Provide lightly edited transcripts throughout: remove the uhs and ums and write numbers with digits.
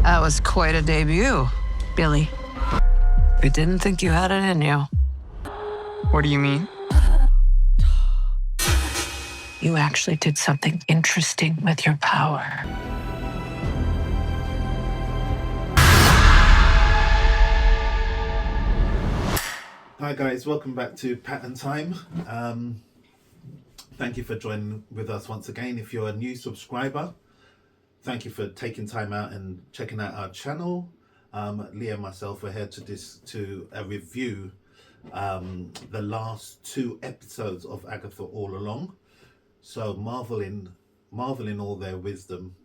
That was quite a debut, Billy. We didn't think you had it in you. What do you mean? You actually did something interesting with your power. Hi guys, welcome back to Patten Time. Thank you for joining with us once again. If you're a new subscriber, thank you for taking time out and checking out our channel. Leah and myself are here to review the last 2 episodes of Agatha All Along. So marveling all their wisdom,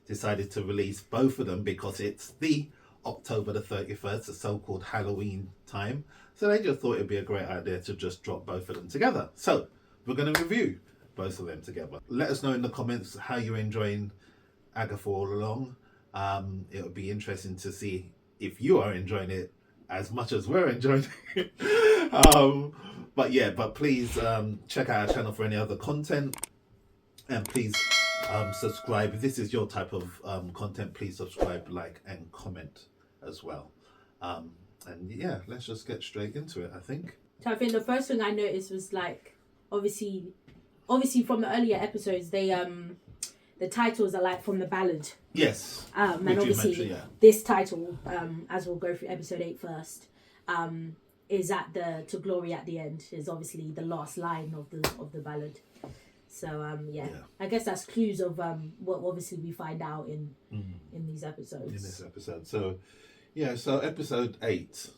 decided to release both of them because it's the October the 31st, the so-called Halloween time. So they just thought it'd be a great idea to just drop both of them together. So we're going to review both of them together. Let us know in the comments how you're enjoying Agatha All Along. It would be interesting to see if you are enjoying it as much as we're enjoying it. But please check out our channel for any other content, and please subscribe. If this is your type of content, please subscribe, like, and comment as well. And yeah, let's just get straight into it, I think. So I think the first thing I noticed was, like, obviously from the earlier episodes, they the titles are like from the ballad. Yes. And obviously this title, as we'll go through episode 8 first, is at the To Glory at the End, is obviously the last line of the ballad. So I guess that's clues of what obviously we find out in these episodes. In this episode. So so episode 8.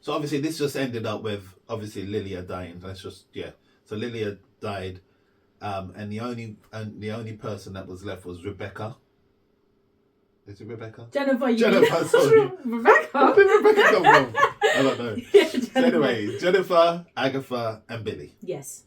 So obviously this just ended up with obviously Lilia dying. So Lilia died, and the only person that was left was Rebecca. Is it Rebecca? Jennifer, sorry. Rebecca? Where did Rebecca come from? I don't know. Yeah, so anyway, Jennifer, Agatha, and Billy. Yes.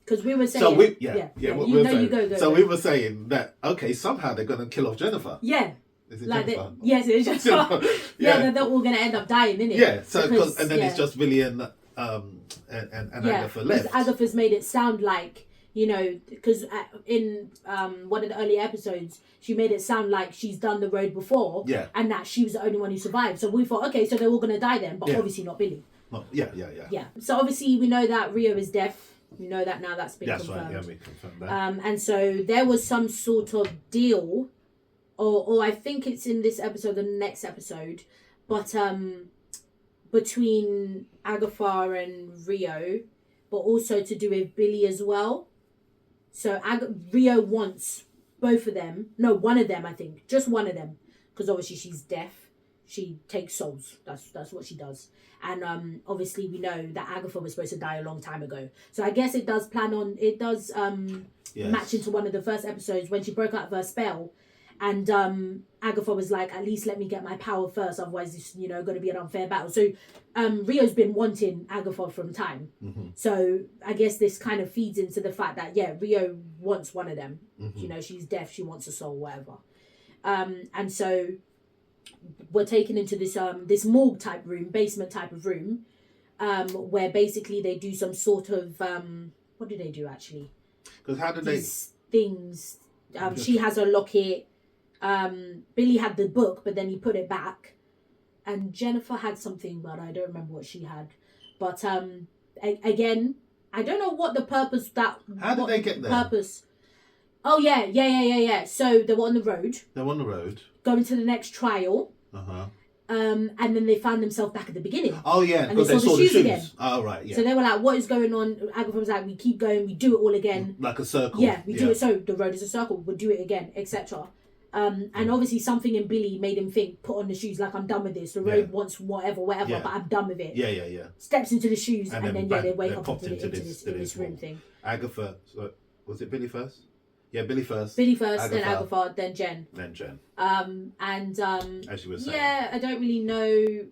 Because we were saying... So we we were saying that, okay, somehow they're going to kill off Jennifer. Yeah. Is it like Jennifer? Yes, it's Jennifer. They're all going to end up dying, innit? Yeah, so and then it's just Billy and Agatha left. Agatha's made it sound like, you know, because in one of the early episodes, she made it sound like she's done the road before, and that she was the only one who survived. So we thought, okay, so they're all going to die then, but obviously not Billy. Yeah. So obviously we know that Rio is deaf. We know that now, that's been confirmed. That's right, yeah, we confirmed that. And so there was some sort of deal, or I think it's in this episode, the next episode, but between Agatha and Rio, but also to do with Billy as well. So Rio wants both of them. No, one of them, I think. Just one of them. Because obviously she's deaf. She takes souls. That's what she does. And obviously we know that Agatha was supposed to die a long time ago. So I guess it does match into one of the first episodes when she broke out of her spell. And Agatha was like, at least let me get my power first, otherwise it's, you know, going to be an unfair battle. So Rio's been wanting Agatha from time. Mm-hmm. So I guess this kind of feeds into the fact that, Rio wants one of them. Mm-hmm. You know, she's deaf, she wants a soul, whatever. And so we're taken into this this morgue type room, basement type of room, where basically they do some sort of, what do they do actually? Because how did these things, she has a locket. Billy had the book, but then he put it back, and Jennifer had something, but I don't remember what she had. But again, I don't know what the purpose that. How did they get there? Purpose. Oh yeah. So they were on the road. Going to the next trial. And then they found themselves back at the beginning. Oh yeah, and they saw the shoes again. Oh right, yeah. So they were like, "What is going on?" Agatha was like, "We keep going. We do it all again, like a circle." Yeah, we do it. So the road is a circle. We'll do it again, etc. And obviously something in Billy made him think, put on the shoes, like, I'm done with this. The road wants whatever, but I'm done with it. Yeah. Steps into the shoes, and then they wake up into this room thing. Agatha, was it Billy first? Yeah, Billy first. Agatha, then Agatha, then Jen. As you were saying. Yeah, I don't really know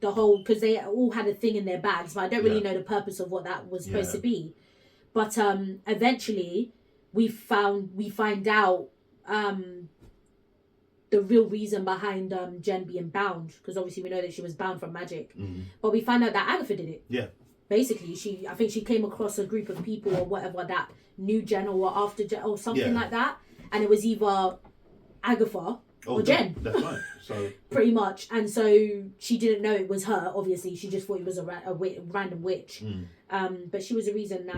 the whole, because they all had a thing in their bags, but I don't really know the purpose of what that was supposed to be. But eventually, we find out the real reason behind Jen being bound, because obviously we know that she was bound from magic. Mm-hmm. But we find out that Agatha did it. Yeah. Basically, I think she came across a group of people or whatever that knew Jen or after Jen or something like that, and it was either Agatha or Jen. That's right. So pretty much. And so she didn't know it was her, obviously. She just thought it was a random witch. But she was the reason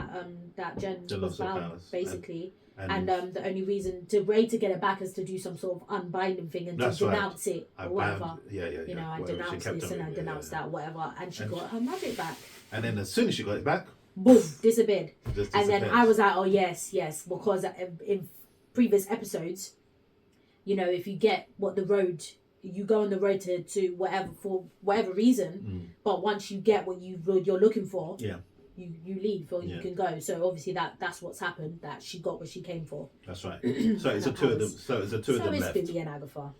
that Jen was bound, basically. And the only reason to get it back is to do some sort of unbinding thing and to denounce it or whatever. You know, I denounced this and I denounced that, whatever. And she got her magic back. And then as soon as she got it back, boom, disappeared. And then I was like, oh yes, because in previous episodes, you know, if you get you go on the road to whatever, for whatever reason, but once you get what you're looking for, you leave or you can go. So obviously that's what's happened, that she got what she came for. That's right. So it's the two of them. So it's the two of them left. Billy and Agatha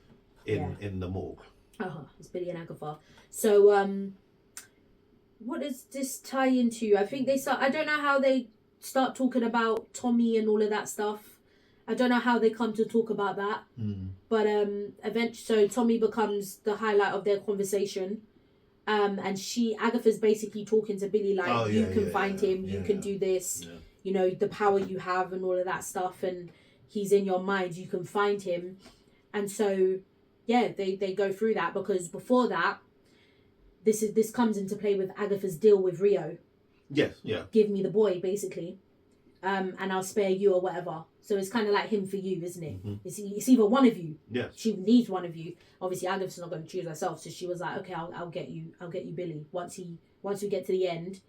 in the morgue. It's Billy and Agatha. So what does this tie into? I think I don't know how they start talking about Tommy and all of that stuff. I don't know how they come to talk about that. But eventually, so Tommy becomes the highlight of their conversation. And Agatha's basically talking to Billy like, you can find him, you can do this, you know, the power you have and all of that stuff, and he's in your mind, you can find him. And so, they go through that, because before that, this comes into play with Agatha's deal with Rio. Yes, yeah. Give me the boy, basically, and I'll spare you or whatever. So it's kind of like him for you, isn't it? It's either one of you. Yeah. She needs one of you. Obviously, Agatha's not going to choose herself, so she was like, okay, I'll get you Billy. Once we get to the end,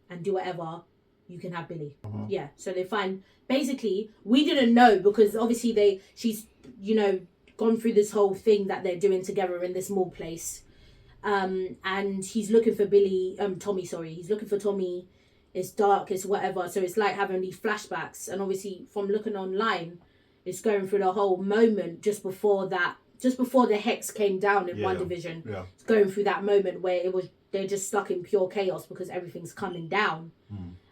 and do whatever, you can have Billy. Yeah. So they find, basically, we didn't know, because obviously she's you know, gone through this whole thing that they're doing together in this small place, and he's looking for Tommy. Sorry, he's looking for Tommy. It's dark, it's whatever. So it's like having these flashbacks. And obviously from looking online, it's going through the whole moment just before the hex came down in One Division. Yeah. It's going through that moment where they're just stuck in pure chaos because everything's coming down.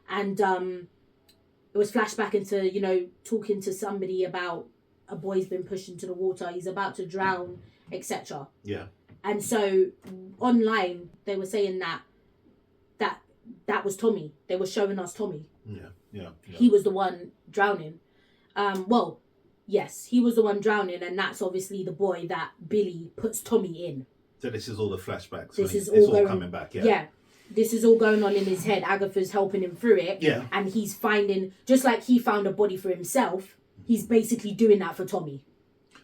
And it was flashback into, you know, talking to somebody about a boy's been pushed into the water, he's about to drown, etc. Yeah. And so online they were saying that was Tommy. They were showing us Tommy. Yeah. He was the one drowning. Well, yes, he was the one drowning, and that's obviously the boy that Billy puts Tommy in. So this is all the flashbacks. It's all coming back. Yeah. This is all going on in his head. Agatha's helping him through it. Yeah. And he's finding, just like he found a body for himself, he's basically doing that for Tommy.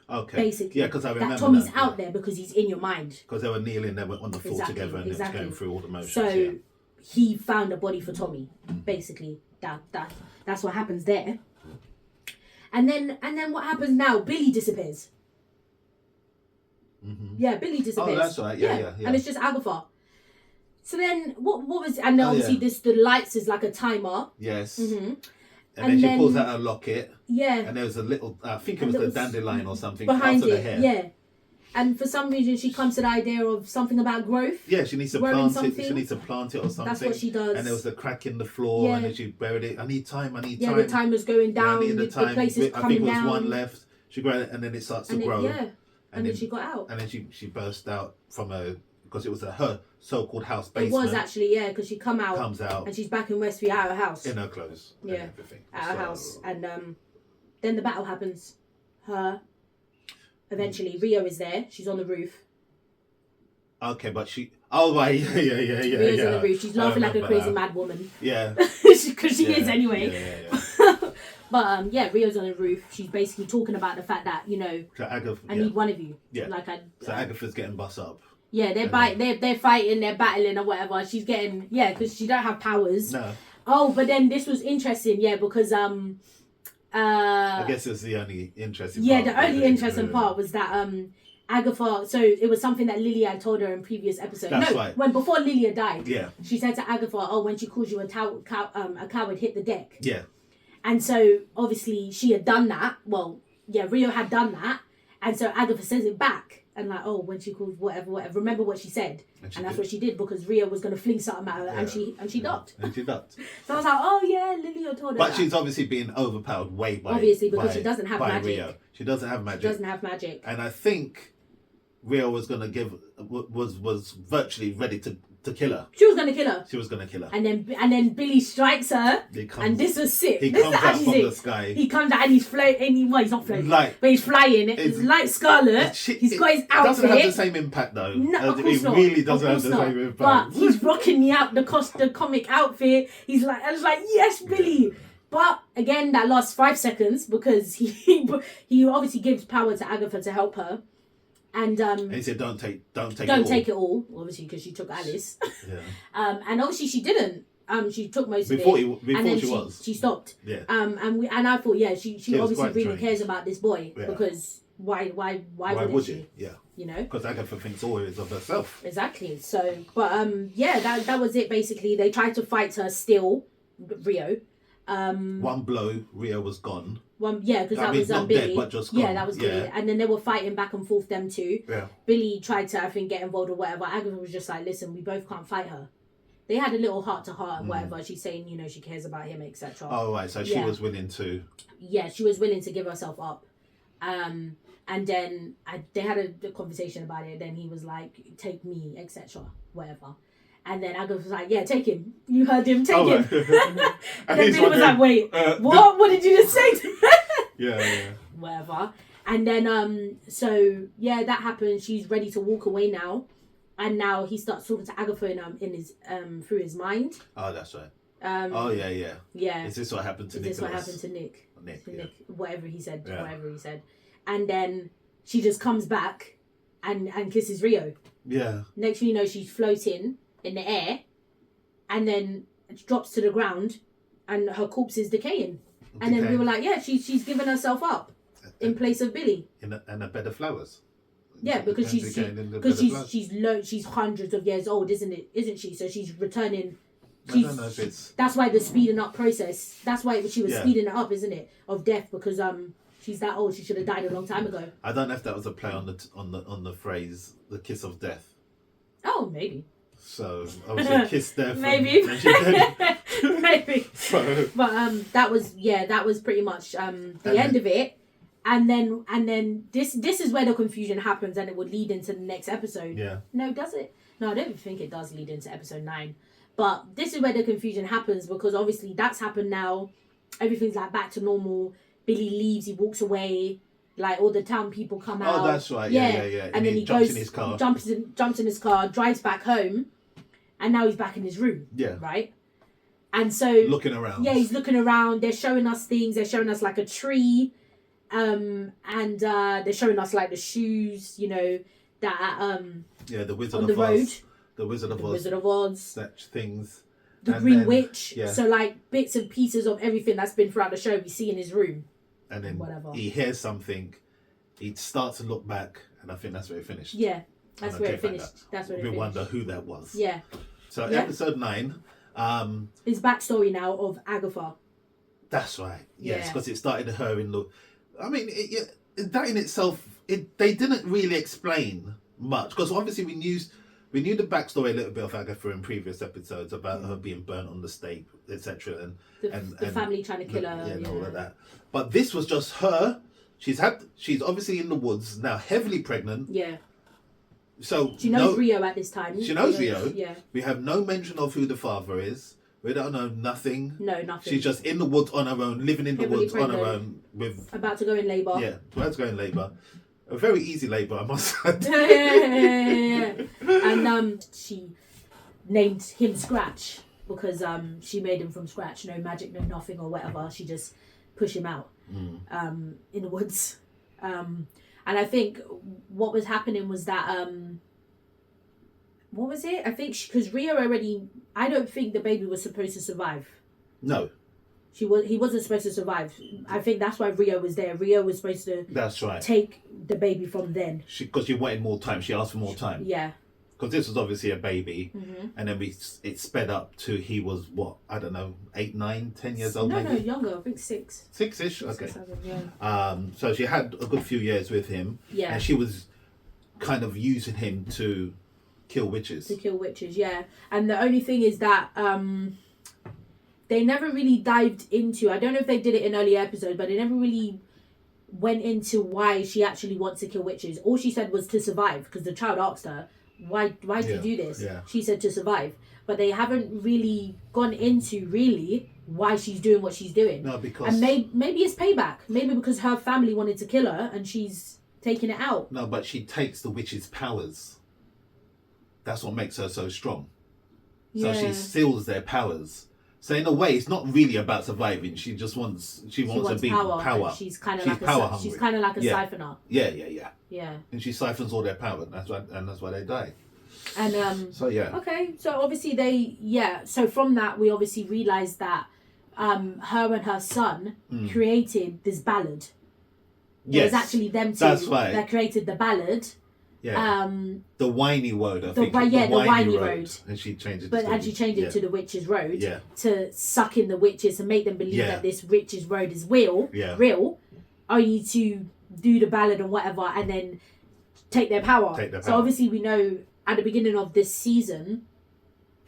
Okay. Basically. Yeah, because I remember that Tommy's out there because he's in your mind. Because they were kneeling, they were on the floor together, and it was going through all the motions. So he found a body for Tommy. Basically, that's what happens there. And then what happens now? Billy disappears. Yeah, Billy disappears. Oh, that's right. Yeah. And it's just Agatha. So then, what was? And obviously, the lights is like a timer. Yes. And then she pulls out a locket. Yeah. And there was a little, I think it was the dandelion or something behind it. Hair. Yeah. And for some reason, she comes to the idea of something about growth. Yeah, she needs to plant it. She needs to plant it or something. That's what she does. And there was a crack in the floor, and then she buried it. I need time. Yeah, the timer's going down. The place is coming down. I think it was one left. She grabbed it, and then it starts to grow. And then she got out. And then she burst out from because it was her so-called house basement. It was actually, because she comes out, and she's back in Westview at her house. In her clothes. Yeah, and everything. At her house. And then the battle happens. Eventually, Rio is there. She's on the roof. Okay, but she... Oh, right. Yeah. Rio's on the roof. She's laughing like a crazy mad woman. Yeah. Because she is anyway. Yeah. But, Rio's on the roof. She's basically talking about the fact that, you know, I need one of you. Yeah. So Agatha's getting bust up. Yeah, they're fighting, they're battling or whatever. She's getting... Yeah, because she don't have powers. No. Oh, but then this was interesting, because... I guess it's the only interesting part. Yeah, the only interesting part was that Agatha, so it was something that Lilia had told her in previous episodes. That's right. Before Lilia died, she said to Agatha, when she calls you a coward, hit the deck. Yeah. And so obviously she had done that. Well, Rio had done that, and so Agatha says it back. And when she calls whatever, remember what she said. And that's what she did, because Rio was going to fling something at her, and she ducked. And she ducked. So I was like, Lilia told her But she's obviously being overpowered obviously, because she doesn't have magic. Rio. She doesn't have magic. And I think Rio was going to was virtually ready to To kill her. She was gonna kill her. She was gonna kill her. And then Billy strikes her. And this was sick. He this comes out from the sky. He comes out and he's floating. Well, he's not floating. Like, but he's flying. It's like Scarlet. He's got his outfit. Doesn't have the same impact though. No, of course not. It really doesn't have the same impact. But he's rocking the comic outfit. I was like, yes, Billy. But again, that lasts 5 seconds because he obviously gives power to Agatha to help her. And he said, "Don't take it all." Obviously, because she took Alice. Yeah. And obviously she didn't. She took most before of it. Before and then she stopped. Yeah. And I thought, yeah, she obviously really trained. cares about this boy because why would she? Yeah. You know. Because Agatha thinks always of herself. Exactly. So, but yeah, that was it. Basically, they tried to fight her still, Rio. One blow, Rio was gone. Because that was not Billy. Dead, but just gone. Yeah, that was Billy. And then they were fighting back and forth, them two. Yeah. Billy tried to, I think, get involved or whatever. Agatha was just like, listen, we both can't fight her. They had a little heart to heart and whatever. She's saying, she cares about him, etc. Oh, right. So she was willing to... Yeah, she was willing to give herself up. And then they had a conversation about it. Then he was like, take me, etc. Whatever. And then Agatha was like, yeah, take him. You heard him, take him. Right. And then Billy was like, wait, what? What did you just say to me? Yeah. Whatever. And then, so, yeah, that happened. She's ready to walk away now. And now he starts talking to Agatha in his through his mind. Oh, that's right. Yeah. Is this what happened to Nicholas? Is this what happened to Nick? Nick. Whatever he said. Yeah. Whatever he said. And then she just comes back and kisses Rio. Yeah. Next thing you know, she's floating in the air, and then drops to the ground, and her corpse is decaying. And then we were like, yeah, she's given herself up in place of Billy. In a bed of flowers. Yeah, because she's hundreds of years old, isn't she? So she's returning. I don't know if it's... That's why the speeding up process. That's why she was speeding it up, isn't it? Of death, because she's that old. She should have died a long time ago. I don't know if that was a play on the phrase "the kiss of death." Oh, maybe. So obviously kiss death. Maybe. Maybe. So. But that was pretty much the end of it. And then this is where the confusion happens, and it would lead into the next episode. Yeah. No, does it? No, I don't think it does lead into episode 9. But this is where the confusion happens, because obviously that's happened now. Everything's like back to normal. Billy leaves, he walks away. Like all the town people come out. Oh, that's right. Yeah. And then he jumps goes in his car. Jumps in his car, drives back home, and now he's back in his room. Yeah. Right? And so looking around. Yeah, he's looking around. They're showing us things. They're showing us like a tree. And they're showing us like the shoes, that the Wizard on of the road. Oz. The Wizard of Oz. Such things. The Green Witch. Yeah. So like bits and pieces of everything that's been throughout the show we see in his room. And then whatever. He hears something, he starts to look back, and I think that's where it finished. Yeah, that's where it finished. We wonder who that was. Yeah. So episode 9. His backstory now of Agatha. That's right. Yes, because it started her in the... I mean, that in itself, they didn't really explain much, because obviously we knew the backstory a little bit of Agatha in previous episodes about her being burnt on the stake, etc. And the family trying to kill her. Yeah, and all of that. But this was just her. She's obviously in the woods now, heavily pregnant. Yeah. So she knows Rio at this time. She knows Rio. Yeah. We have no mention of who the father is. We don't know nothing. No, nothing. She's just in the woods on her own, living in the woods on her own with... About to go in labour. Yeah, about to go in labour. A very easy labour, I must add. Yeah. And she named him Scratch because she made him from scratch. No magic, no nothing or whatever. She just pushed him out in the woods. And I think what was happening was that... what was it? I think because Rio already... I don't think the baby was supposed to survive. No. He wasn't supposed to survive. I think that's why Rio was there. Rio was supposed to... That's right. Take the baby from then. Because she wanted more time. She asked for more time. Yeah. Because this was obviously a baby. Mm-hmm. And then it sped up to he was, what, I don't know, 8, 9, 10 years old maybe? No, younger. I think 6. 6-ish? Okay. 6, 7, yeah. So she had a good few years with him. Yeah. And she was kind of using him to... kill witches. Yeah. And the only thing is that they never really dived into... I don't know if they did it in earlier episodes, but they never really went into why she actually wants to kill witches. All she said was to survive, because the child asked her, Why do you do this? Yeah. She said to survive. But they haven't really gone into really why she's doing what she's doing. No, because... And maybe it's payback. Maybe because her family wanted to kill her and she's taking it out. No, but she takes the witch's powers. That's what makes her so strong. So she steals their powers. So in a way, it's not really about surviving. She just wants a big power. She's kind of like a siphoner. Yeah. And she siphons all their power. That's why they die. And so yeah. Okay, so obviously so from that we obviously realised that her and her son created this ballad. Yes. It was actually them two that created the ballad. Yeah. The whiny road, I think. The whiny road. And she changed it. She changed it to the witch's road. Yeah. To suck in the witches and make them believe that this witch's road is real. Only to do the ballad and whatever, and then take their power. So obviously we know at the beginning of this season,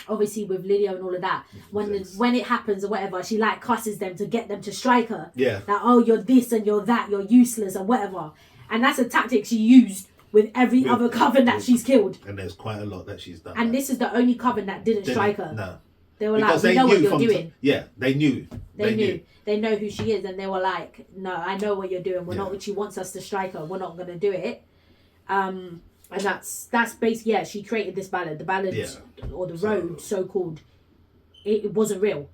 obviously with Lydia and all of that, when it happens or whatever, she like cusses them to get them to strike her. Yeah. That, oh, you're this and you're that, you're useless or whatever. And that's a tactic she used with every other coven that she's killed. And there's quite a lot that she's done. And this is the only coven that didn't strike her. No. They were like, we know what you're doing. They knew. They knew. They know who she is, and they were like, no, I know what you're doing. We're not. She wants us to strike her. We're not going to do it. And that's basically, she created this ballad. The ballad, or the road, so-called, it wasn't real.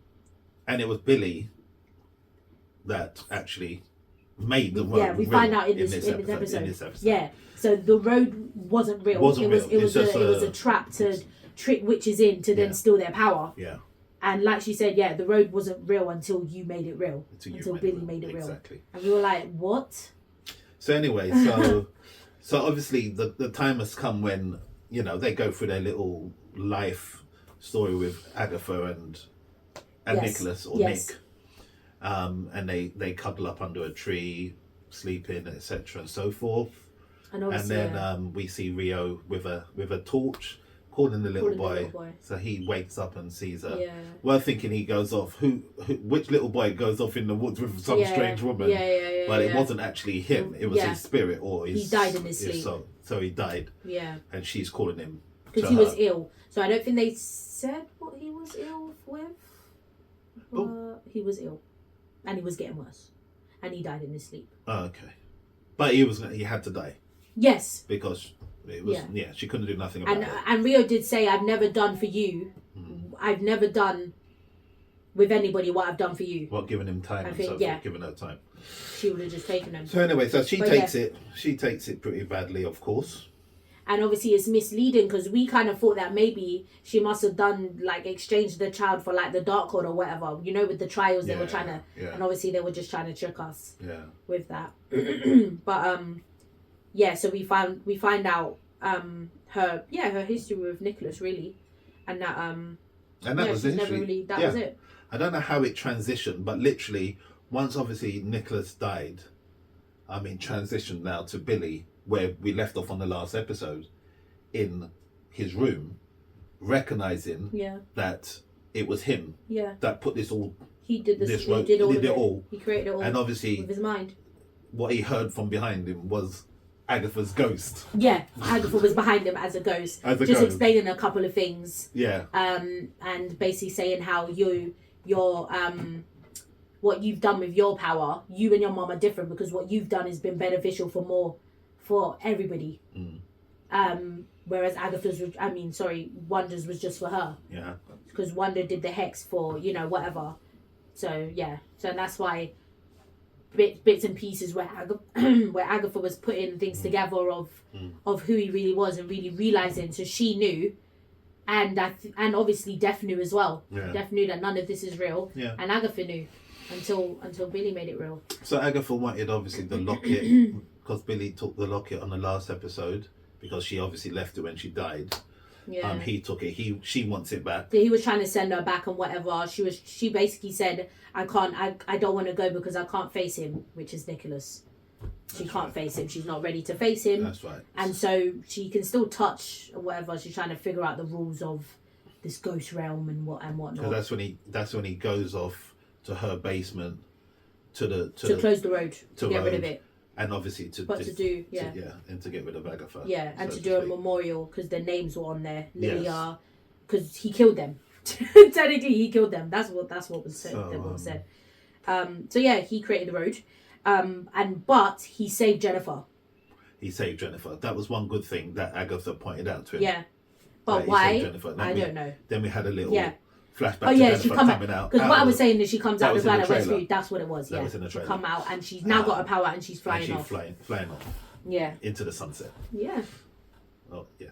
And it was Billy that actually made the road. Yeah, we find out in this episode. Yeah, so the road wasn't real. It was a trap to trick witches in to then steal their power. Yeah. And like she said, the road wasn't real until you made it real. Until Billy made it real. Exactly. And we were like, what? So anyway, so obviously the time has come when, they go through their little life story with Agatha and Nicholas or Nick. And they cuddle up under a tree, sleeping, etc. and so forth. And then we see Rio with a torch calling the little boy. So he wakes up and sees her. Yeah. We're thinking he goes off. Which little boy goes off in the woods with some strange woman? But it wasn't actually him. It was his spirit or his. He died in his sleep. So he died. Yeah. And she's calling him. Because he was ill. So I don't think they said what he was ill with. He was ill, and he was getting worse, and he died in his sleep. Oh, okay. But he had to die. Yes. Because it was she couldn't do nothing about it. And Rio did say, I've never done for you. I've never done with anybody what I've done for you. What, giving him time giving her time. She would have just taken him. So anyway, so she takes it pretty badly, of course. And obviously it's misleading because we kind of thought that maybe she must have done, like, exchanged the child for, like, the dark cord or whatever. With the trials they were trying to... Yeah. And obviously they were just trying to trick us with that. But, so we find out her history with Nicholas, really. And that... and that was it. That was it. I don't know how it transitioned, but literally, once obviously Nicholas died, transitioned now to Billy, where we left off on the last episode, in his room, recognizing that it was him that put this all. He did this. He did it all. He created it all. And obviously, with his mind, what he heard from behind him was Agatha's ghost. Yeah, Agatha was behind him as a ghost. Explaining a couple of things. Yeah. And basically saying how your what you've done with your power, you and your mom are different because what you've done has been beneficial for everybody. Whereas Agatha's, Wanda's was just for her. Yeah. Because Wanda did the hex for, whatever. So, So that's why bits and pieces where Agatha was putting things together of who he really was and really realising. So she knew. And obviously Def knew as well. Yeah. Def knew that none of this is real. Yeah. And Agatha knew until Billy made it real. So Agatha wanted obviously the locket because Billy took the locket on the last episode because she obviously left it when she died. Yeah. He took it. She wants it back. He was trying to send her back and whatever. She basically said, I don't want to go because I can't face him, which is Nicholas. She can't face him. She's not ready to face him. That's right. And so she can still touch or whatever. She's trying to figure out the rules of this ghost realm and whatnot. Because that's when he goes off to her basement to close the road to get rid of it. And obviously and to get rid of Agatha. Yeah, and so to do a speak. memorial because their names were on there. Lilia, Yes. because he killed them. Technically, he killed them. That's what was said. So yeah, he created the road, but he saved Jennifer. He saved Jennifer. That was one good thing that Agatha pointed out to him. Yeah, but He saved why? Jennifer. I don't know. Then we had a little flashback Oh to yeah, Jennifer she come coming out. because what I was saying is she comes out was the in the planet trailer. Westview. That's what it was. That was in the trailer. She come out and she's now got her power and she's flying off. Flying off. Yeah. Into the sunset. Yeah. Oh yeah.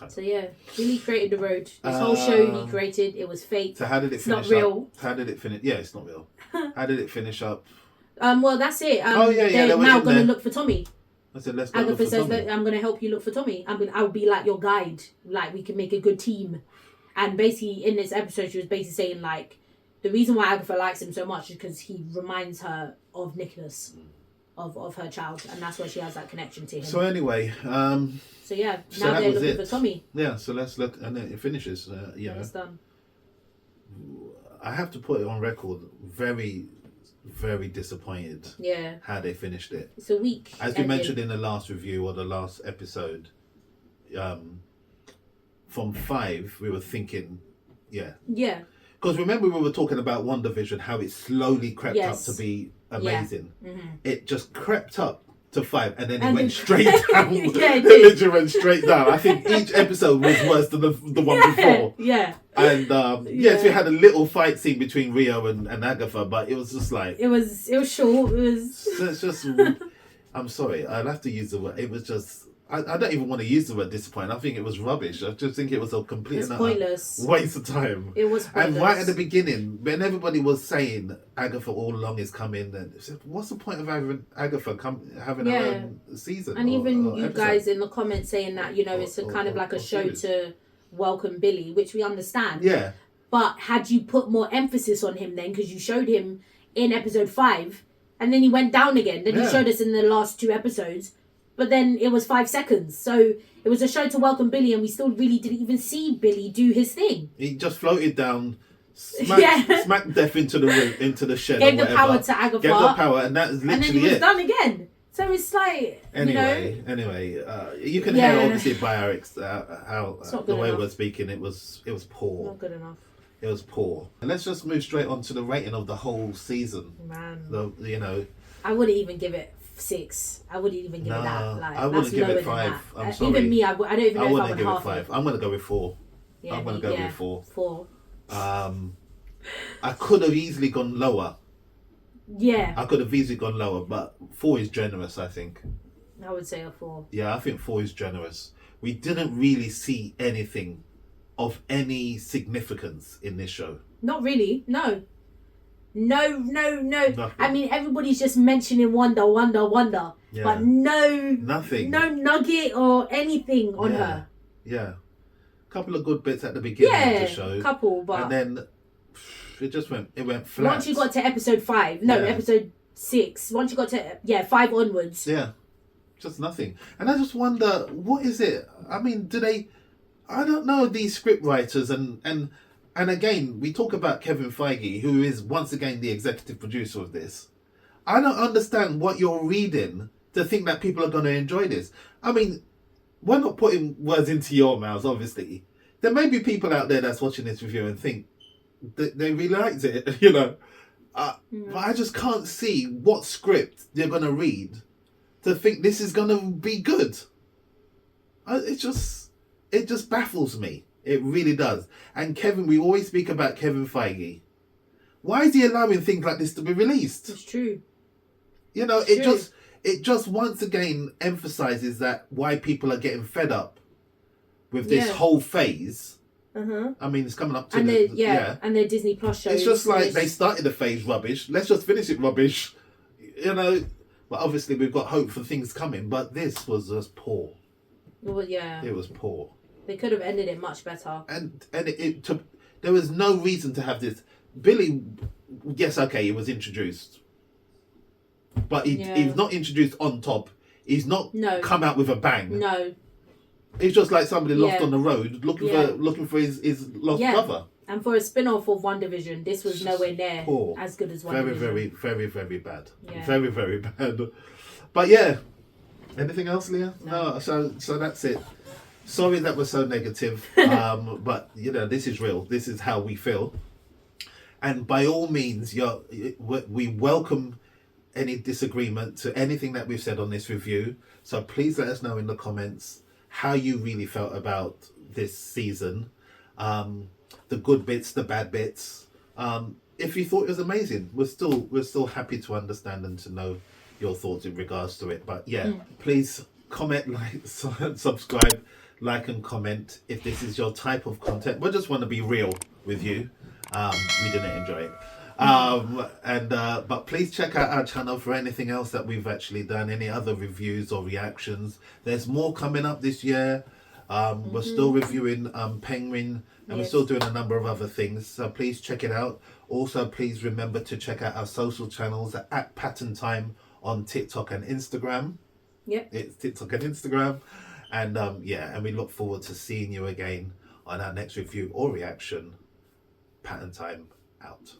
So yeah, Billy created the road. This whole show he created, it was fake. So how did it it's finish? Not real. Up? How did it finish? Yeah, it's not real. How did it finish up? Well, that's it. They're now going to look for Tommy. I said, let's go look Agatha for says Tommy. that I'm going to help you look for Tommy. I'll be like your guide. Like we can make a good team. And basically in this episode, she was basically saying like the reason why Agatha likes him so much is because he reminds her of Nicholas, of her child, and that's why she has that connection to him. So anyway, so yeah, so now that they're was looking it. for Tommy. Yeah, so let's look, and then it finishes. It's done. I have to put it on record. Very, very disappointed. Yeah. How they finished it. It's a week. As we mentioned in the last review or the last episode, from 5 we were thinking, yeah. Yeah. Because remember we were talking about WandaVision, how it slowly crept up to be amazing. Yeah. Mm-hmm. It just crept up to 5 and then it went straight down. Yeah, it literally went straight down. I think each episode was worse than the one before. Yeah. And yes, we had a little fight scene between Rio and Agatha, but it was just like it was short. So it's just I'm sorry, I'll have to use the word. It was just I don't even want to use the word disappointing. I think it was rubbish. I just think it was a complete and pointless waste of time. It was pointless. And right at the beginning, when everybody was saying Agatha all along is coming, and what's the point of having Agatha having her own season? And even you episode? guys in the comments saying that it's a kind of like a show to welcome Billy, which we understand. Yeah. But had you put more emphasis on him then, because you showed him in episode 5, and then he went down again. Then you showed us in the last 2 episodes. But then it was 5 seconds. So it was a show to welcome Billy, and we still really didn't even see Billy do his thing. He just floated down, smacked Death into the shed. Gave or the power whatever. to Agatha. Gave the power, and that is literally and then he was it. done again. So it's like, Anyway, you can hear obviously by our how the way enough. we're speaking, it was poor. Not good enough. It was poor. And let's just move straight on to the rating of the whole season. Man. I wouldn't even give it 6. I wouldn't even give it that. Like, I wouldn't give it 5. I'm sorry. Even me, I don't even know if I would give it half 5. I'm going to go with 4. Yeah, I'm going to go with 4. 4. I could have easily gone lower. Yeah. I could have easily gone lower, but 4 is generous, I think. I would say a 4. Yeah, I think 4 is generous. We didn't really see anything of any significance in this show. Not really, no. No. Nothing. I mean, everybody's just mentioning Wanda. Yeah. But nothing. No nugget or anything on her. Yeah. A couple of good bits at the beginning of the show. Couple, but... And then it went flat. Once you got to episode 5, episode 6, once you got to, 5 onwards. Yeah. Just nothing. And I just wonder, what is it? I mean, I don't know, these script writers and again, we talk about Kevin Feige, who is once again the executive producer of this. I don't understand what you're reading to think that people are going to enjoy this. I mean, we're not putting words into your mouths, obviously. There may be people out there that's watching this review and think that they really liked it, But I just can't see what script they're going to read to think this is going to be good. It just baffles me. It really does. And Kevin, we always speak about Kevin Feige. Why is he allowing things like this to be released? It's true. It just once again emphasizes that why people are getting fed up with this whole phase. I mean, it's coming up to and their Disney Plus shows. It's just like they started the phase rubbish. Let's just finish it rubbish. But obviously we've got hope for things coming. But this was just poor. Well, yeah. It was poor. They could have ended it much better. And it took. There was no reason to have this. Billy, yes, okay, he was introduced, but he's not introduced on top. He's not come out with a bang. No. It's just like somebody lost on the road looking for his lost brother. And for a spin-off of WandaVision, this was nowhere near as good as WandaVision. Very, very, very, very bad. Yeah. Very, very bad. But yeah, anything else, Leah? No. So that's it. Sorry that we're so negative, but you know, this is real. This is how we feel. And by all means, we welcome any disagreement to anything that we've said on this review. So please let us know in the comments how you really felt about this season, the good bits, the bad bits. If you thought it was amazing, we're still happy to understand and to know your thoughts in regards to it. But yeah, please comment, like, subscribe, like and comment if this is your type of content. We just want to be real with you. We didn't enjoy it. But please check out our channel for anything else that we've actually done, any other reviews or reactions. There's more coming up this year. We're still reviewing Penguin, and we're still doing a number of other things. So please check it out. Also, please remember to check out our social channels at Patten Time on TikTok and Instagram. Yep. It's TikTok and Instagram. And and we look forward to seeing you again on our next review or reaction. Patten Time out.